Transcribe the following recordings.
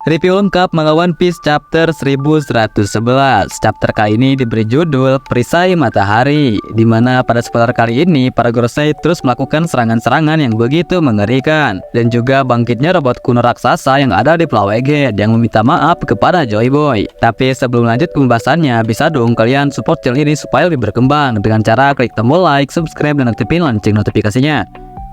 Review lengkap manga One Piece chapter 1111. Chapter kali ini diberi judul Perisai Matahari, di mana pada spoiler kali ini para Gorosei terus melakukan serangan-serangan yang begitu mengerikan, dan juga bangkitnya robot kuno raksasa yang ada di Pulau Egghead yang meminta maaf kepada Joy Boy. Tapi sebelum lanjut ke pembahasannya, bisa dong kalian support channel ini supaya lebih berkembang dengan cara klik tombol like, subscribe, dan aktifin lonceng notifikasinya.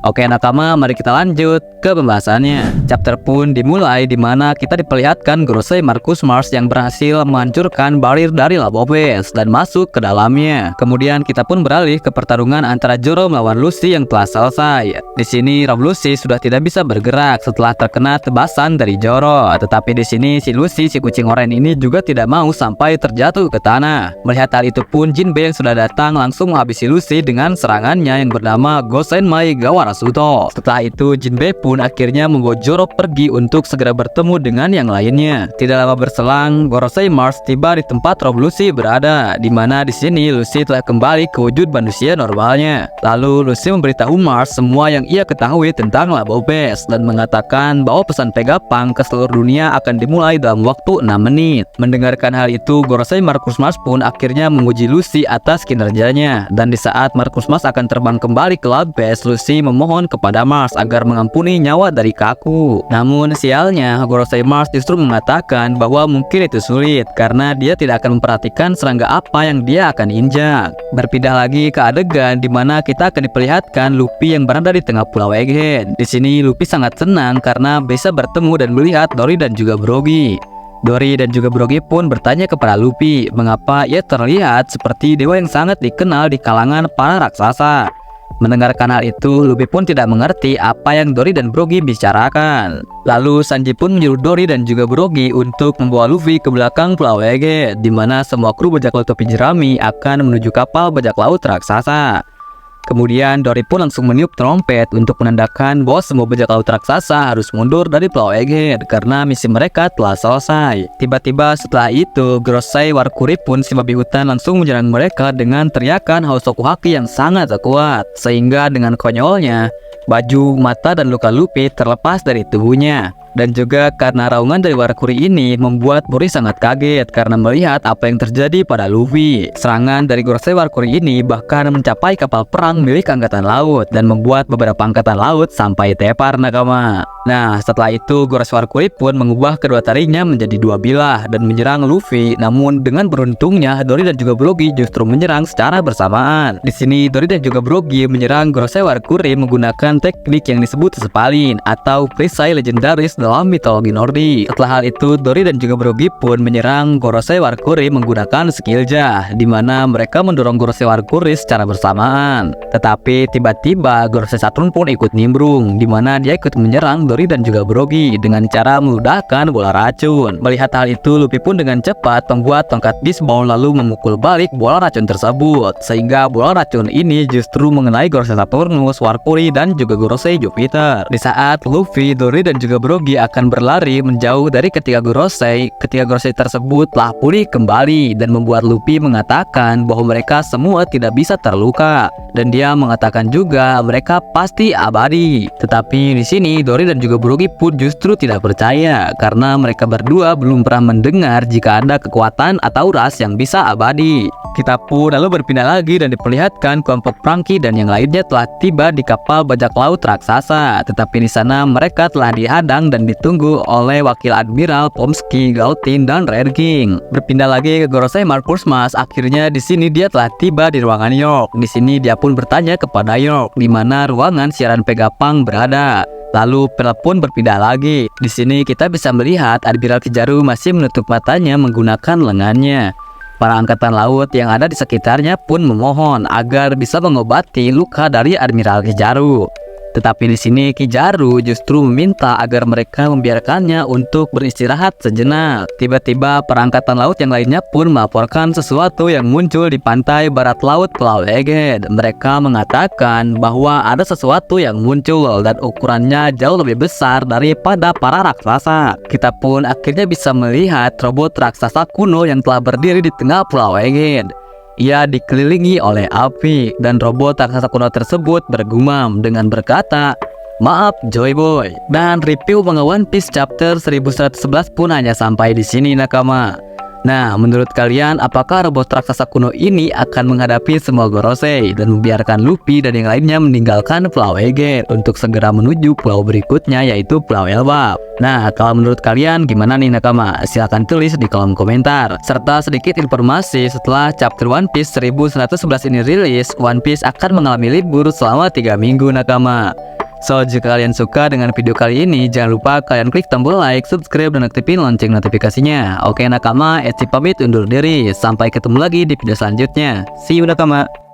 Oke nakama, mari kita lanjut ke pembahasannya. Chapter pun dimulai di mana kita diperlihatkan Gorosei Marcus Mars yang berhasil menghancurkan barir dari Lava Base dan masuk ke dalamnya. Kemudian kita pun beralih ke pertarungan antara Zoro melawan Luffy yang telah selesai. Di sini Rob Luffy sudah tidak bisa bergerak setelah terkena tebasan dari Zoro. Tetapi di sini si Luffy, si kucing oranye ini juga tidak mau sampai terjatuh ke tanah. Melihat hal itu pun Jinbei yang sudah datang langsung menghabisi Luffy dengan serangannya yang bernama Gosenmai Gawara Suto. Setelah itu Jinbei pun akhirnya membawa Zoro pergi untuk segera bertemu dengan yang lainnya. Tidak lama berselang, Gorosei Mars tiba di tempat Rob Luffy berada, di mana di sini Luffy telah kembali ke wujud manusia normalnya. Lalu Luffy memberitahu Mars semua yang ia ketahui tentang Lava Base dan mengatakan bahwa pesan Vegapunk ke seluruh dunia akan dimulai dalam waktu 6 menit. Mendengarkan hal itu, Gorosei Marcus Mars pun akhirnya memuji Luffy atas kinerjanya. Dan di saat Marcus Mars akan terbang kembali ke Lava Base, Luffy memohon kepada Mars agar mengampuni nyawa dari Kaku. Namun sialnya, Gorosei Mars justru mengatakan bahwa mungkin itu sulit karena dia tidak akan memperhatikan serangga apa yang dia akan injak. Berpindah lagi ke adegan di mana kita akan diperlihatkan Luffy yang berada di tengah Pulau Egghead. Di sini Luffy sangat senang karena bisa bertemu dan melihat Dory dan juga Brogy. Dory dan juga Brogy pun bertanya kepada Luffy mengapa ia terlihat seperti dewa yang sangat dikenal di kalangan para raksasa. Mendengarkan hal itu, Luffy pun tidak mengerti apa yang Dory dan Brogy bicarakan. Lalu Sanji pun menyuruh Dory dan juga Brogy untuk membawa Luffy ke belakang Pulau Egghead, di mana semua kru bajak laut topi jerami akan menuju kapal bajak laut raksasa. Kemudian Dory pun langsung meniup trompet untuk menandakan bahwa semua bajak laut raksasa harus mundur dari Pulau Egghead karena misi mereka telah selesai. Tiba-tiba setelah itu, Gorosei Warkuri pun si babi hutan langsung menyerang mereka dengan teriakan Hosoku Haki yang sangat kuat, sehingga dengan konyolnya baju, mata, dan luka Luffy terlepas dari tubuhnya. Dan juga karena raungan dari Warkuri ini membuat Bori sangat kaget karena melihat apa yang terjadi pada Luffy. Serangan dari Gorosei Warkuri ini bahkan mencapai kapal perang milik Angkatan Laut dan membuat beberapa Angkatan Laut sampai tepar nakama. Nah, setelah itu Gorosei Warkuri pun mengubah kedua taringnya menjadi dua bilah dan menyerang Luffy. Namun dengan beruntungnya Dory dan juga Brogy justru menyerang secara bersamaan. Di sini Dory dan juga Brogy menyerang Gorosei Warkuri menggunakan teknik yang disebut Sepalin atau perisai legendaris dalam mitologi Nordik. Setelah hal itu, Dory dan juga Brogy pun menyerang Gorosei Warkuri menggunakan skill jah, di mana mereka mendorong Gorosei Warkuri secara bersamaan. Tetapi tiba-tiba Gorosei Saturn pun ikut nimbrung, di mana dia ikut menyerang Dory dan juga Brogy dengan cara meludahkan bola racun. Melihat hal itu, Luffy pun dengan cepat membuat tongkat Beastbone lalu memukul balik bola racun tersebut, sehingga bola racun ini justru mengenai Gorosei Saturnus, Warkuri, dan juga Gorosei Jupiter. Di saat Luffy, Dory, dan juga Brogy akan berlari menjauh dari ketiga Gorosei tersebut telah pulih kembali dan membuat Luffy mengatakan bahwa mereka semua tidak bisa terluka, dan dia mengatakan juga mereka pasti abadi. Tetapi di sini Dory dan juga Brogy pun justru tidak percaya karena mereka berdua belum pernah mendengar jika ada kekuatan atau ras yang bisa abadi. Kita pun lalu berpindah lagi dan diperlihatkan kelompok Franky dan yang lainnya telah tiba di kapal bajak laut raksasa. Tetapi di sana mereka telah dihadang dan ditunggu oleh Wakil Admiral Pomsky, Gautin, dan Red King. Berpindah lagi ke Gorosei Marcus Mars, akhirnya di sini dia telah tiba di ruangan York. Di sini dia pun bertanya kepada York di mana ruangan siaran Vegapunk berada. Lalu Pearl pun berpindah lagi. Di sini kita bisa melihat Admiral Kizaru masih menutup matanya menggunakan lengannya. Para angkatan laut yang ada di sekitarnya pun memohon agar bisa mengobati luka dari Admiral Kizaru. Tetapi di sini Kizaru justru meminta agar mereka membiarkannya untuk beristirahat sejenak. Tiba-tiba para angkatan laut yang lainnya pun melaporkan sesuatu yang muncul di pantai barat laut Pulau Egghead. Mereka mengatakan bahwa ada sesuatu yang muncul dan ukurannya jauh lebih besar daripada para raksasa. Kita pun akhirnya bisa melihat robot raksasa kuno yang telah berdiri di tengah Pulau Egghead. Ia dikelilingi oleh api dan robot raksasa kuno tersebut bergumam dengan berkata, Maaf, Joy Boy. Dan review manga One Piece chapter 1111 pun hanya sampai di sini nakama. Nah, menurut kalian apakah robot raksasa kuno ini akan menghadapi semua Gorosei dan membiarkan Luffy dan yang lainnya meninggalkan Pulau Ege untuk segera menuju pulau berikutnya yaitu Pulau Elbap? Nah, kalau menurut kalian gimana nih nakama? Silahkan tulis di kolom komentar. Serta sedikit informasi, setelah chapter One Piece 1111 ini rilis, One Piece akan mengalami libur selama 3 minggu nakama. So, jika kalian suka dengan video kali ini, jangan lupa kalian klik tombol like, subscribe, dan aktifin lonceng notifikasinya. Oke nakama, Eci pamit undur diri. Sampai ketemu lagi di video selanjutnya. See you nakama.